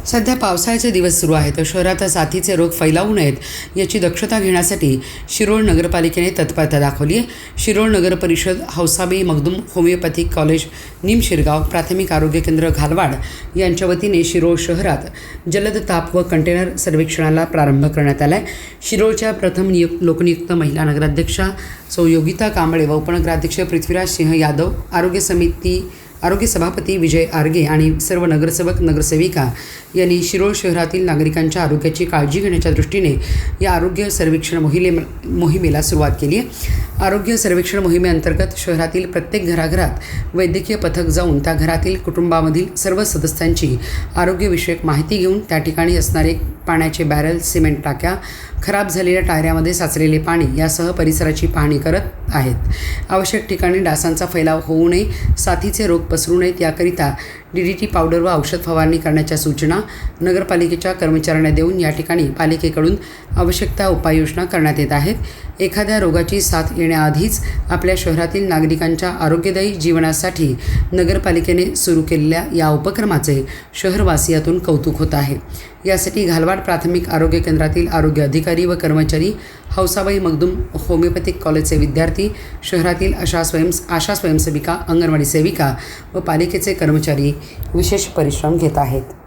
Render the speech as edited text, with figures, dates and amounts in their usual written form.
सध्या पावसाळ्याचे दिवस सुरू आहेत तर शहरात साथीचे रोग फैलावू नयेत याची दक्षता घेण्यासाठी शिरोळ नगरपालिकेने तत्परता दाखवली आहे। शिरोळ नगर परिषद, हौसाबाई मखदूम होमिओपॅथिक कॉलेज, निमशिरगाव प्राथमिक आरोग्य केंद्र घालवाड यांच्या वतीने शिरोळ शहरात जलद ताप व कंटेनर सर्वेक्षणाला प्रारंभ करण्यात आला आहे। शिरोळच्या प्रथम लोकनियुक्त महिला नगराध्यक्षा सौ योगिता कांबळे व उपनगराध्यक्ष पृथ्वीराज सिंह यादव, आरोग्य सभापती विजय आर्गे आणि सर्व नगरसेवक नगरसेविका यांनी शिरोळ शहरातील नागरिकांच्या आरोग्याची काळजी घेण्याच्या दृष्टीने या आरोग्य सर्वेक्षण मोहिमेला सुरुवात केली आहे। आरोग्य सर्वेक्षण मोहिमेअंतर्गत शहरातील प्रत्येक घराघरात वैद्यकीय पथक जाऊन त्या घरातील कुटुंबामधील सर्व सदस्यांची आरोग्यविषयक माहिती घेऊन त्या ठिकाणी असणारे पाण्याचे बॅरल, सिमेंट टाक्या, खराब झालेल्या टायऱ्यामध्ये साचलेले पाणी यासह परिसराची पाहणी करत आहेत। आवश्यक ठिकाणी डासांचा फैलाव होऊ नये, साथीचे रोग पसरू नयेत याकरिता DDT पावडर व औषध फवारणी करण्याच्या सूचना नगरपालिकेच्या कर्मचाऱ्यांना देऊन या ठिकाणी पालिकेकडून आवश्यक त्या उपाययोजना करण्यात येत आहेत। एखाद्या रोगाची साथ येण्याआधीच आपल्या शहरातील नागरिकांच्या आरोग्यदायी जीवनासाठी नगरपालिकेने सुरू केलेल्या या उपक्रमाचे शहरवासियातून कौतुक होत आहे। यासाठी घालवाड प्राथमिक आरोग्य केंद्रातील आरोग्य अधिकारी व कर्मचारी, हौसाबाई मखदूम होमिओपॅथिक कॉलेजचे विद्यार्थी, शहरातील आशा स्वयंसेविका, अंगणवाडी सेविका व पालिकेचे कर्मचारी विशेष परिश्रम घेत आहेत।